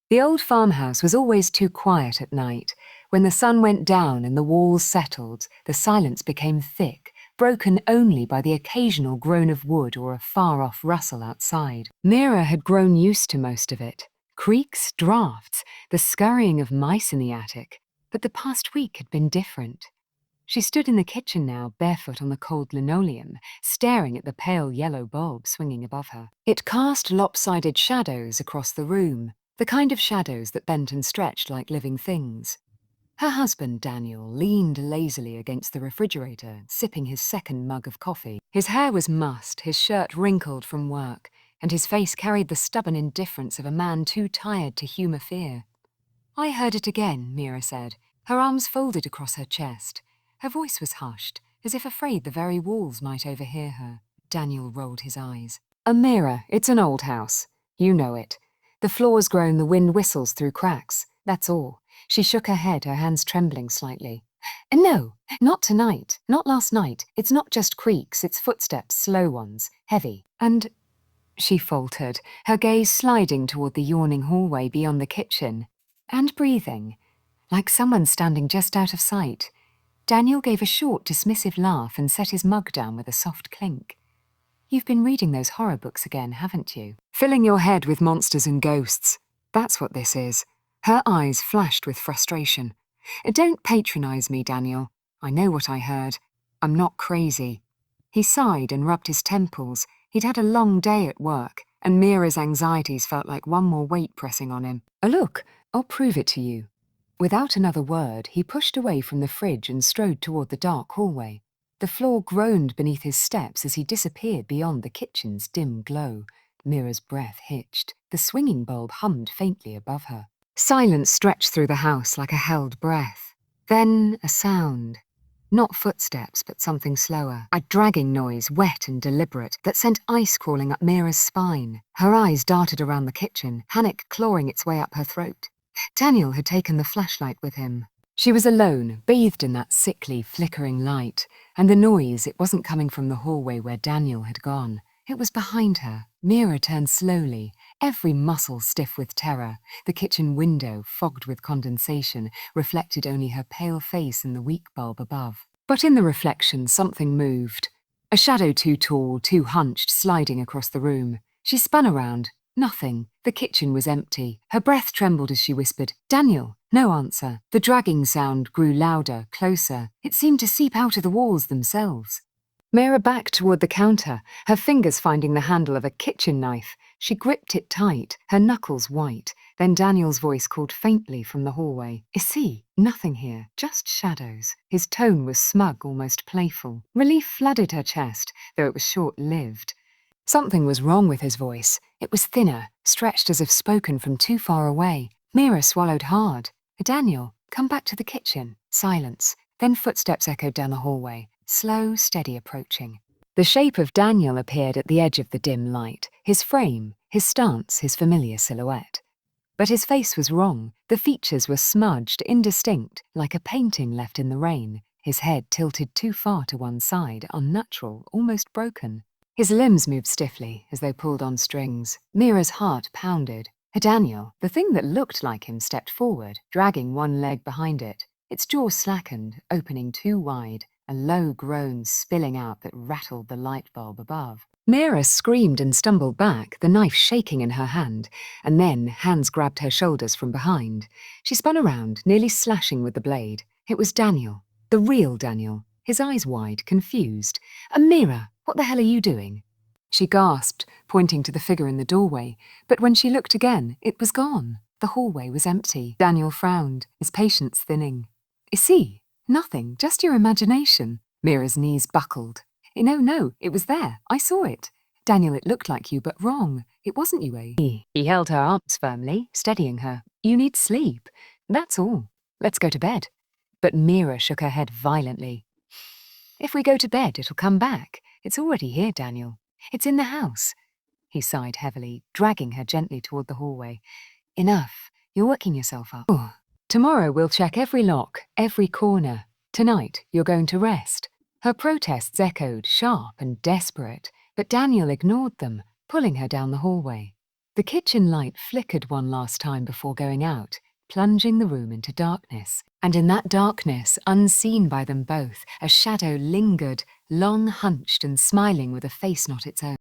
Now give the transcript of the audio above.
The old farmhouse was always too quiet at night. When the sun went down and the walls settled, the silence became thick, broken only by the occasional groan of wood or a far-off rustle outside. Mira had grown used to most of it. Creaks, drafts, the scurrying of mice in the attic. But the past week had been different. She stood in the kitchen now, barefoot on the cold linoleum, staring at the pale yellow bulb swinging above her. It cast lopsided shadows across the room, the kind of shadows that bent and stretched like living things. Her husband, Daniel, leaned lazily against the refrigerator, sipping his second mug of coffee. His hair was mussed, his shirt wrinkled from work, and his face carried the stubborn indifference of a man too tired to humour fear. "I heard it again," Mira said, her arms folded across her chest. Her voice was hushed, as if afraid the very walls might overhear her. Daniel rolled his eyes. "Mira, it's an old house. You know it. The floor's grown, the wind whistles through cracks. That's all." She shook her head, her hands trembling slightly. "No, not tonight, not last night. It's not just creaks, it's footsteps, slow ones, heavy. And—" she faltered, her gaze sliding toward the yawning hallway beyond the kitchen. "And breathing, like someone standing just out of sight." Daniel gave a short, dismissive laugh and set his mug down with a soft clink. "You've been reading those horror books again, haven't you? Filling your head with monsters and ghosts. That's what this is." Her eyes flashed with frustration. "Don't patronize me, Daniel. I know what I heard. I'm not crazy." He sighed and rubbed his temples. He'd had a long day at work, and Mira's anxieties felt like one more weight pressing on him. "Look, I'll prove it to you." Without another word, he pushed away from the fridge and strode toward the dark hallway. The floor groaned beneath his steps as he disappeared beyond the kitchen's dim glow. Mira's breath hitched. The swinging bulb hummed faintly above her. Silence stretched through the house like a held breath. Then a sound. Not footsteps, but something slower. A dragging noise, wet and deliberate, that sent ice crawling up Mira's spine. Her eyes darted around the kitchen, panic clawing its way up her throat. Daniel had taken the flashlight with him. She was alone, bathed in that sickly, flickering light, and the noise, it wasn't coming from the hallway where Daniel had gone. It was behind her. Mira turned slowly, every muscle stiff with terror. The kitchen window, fogged with condensation, reflected only her pale face in the weak bulb above. But in the reflection, something moved. A shadow too tall, too hunched, sliding across the room. She spun around. Nothing. The kitchen was empty. Her breath trembled as she whispered, "Daniel." No answer. The dragging sound grew louder, closer. It seemed to seep out of the walls themselves. Mira backed toward the counter, her fingers finding the handle of a kitchen knife. She gripped it tight, her knuckles white. Then Daniel's voice called faintly from the hallway. "Issy." Nothing here, just shadows. His tone was smug, almost playful. Relief flooded her chest, though it was short-lived. Something was wrong with his voice. It was thinner, stretched as if spoken from too far away. Mira swallowed hard. "Daniel, come back to the kitchen." Silence. Then footsteps echoed down the hallway, slow, steady approaching. The shape of Daniel appeared at the edge of the dim light, his frame, his stance, his familiar silhouette. But his face was wrong. The features were smudged, indistinct, like a painting left in the rain. His head tilted too far to one side, unnatural, almost broken. His limbs moved stiffly, as though pulled on strings. Mira's heart pounded. Daniel, the thing that looked like him, stepped forward, dragging one leg behind it. Its jaw slackened, opening too wide, a low groan spilling out that rattled the light bulb above. Mira screamed and stumbled back, the knife shaking in her hand, and then hands grabbed her shoulders from behind. She spun around, nearly slashing with the blade. It was Daniel, the real Daniel, his eyes wide, confused. "Mira, what the hell are you doing?" She gasped, pointing to the figure in the doorway, but when she looked again, it was gone. The hallway was empty. Daniel frowned, his patience thinning. "See, nothing, just your imagination." Mira's knees buckled. No, it was there. I saw it." "Daniel, it looked like you, but wrong. It wasn't you, eh?" He held her arms firmly, steadying her. "You need sleep. That's all. Let's go to bed." But Mira shook her head violently. "If we go to bed, it'll come back. It's already here, Daniel. It's in the house." He sighed heavily, dragging her gently toward the hallway. "Enough. You're working yourself up. Oh. Tomorrow we'll check every lock, every corner. Tonight you're going to rest." Her protests echoed, sharp and desperate, but Daniel ignored them, pulling her down the hallway. The kitchen light flickered one last time before going out, plunging the room into darkness. And in that darkness, unseen by them both, a shadow lingered, long hunched and smiling with a face not its own.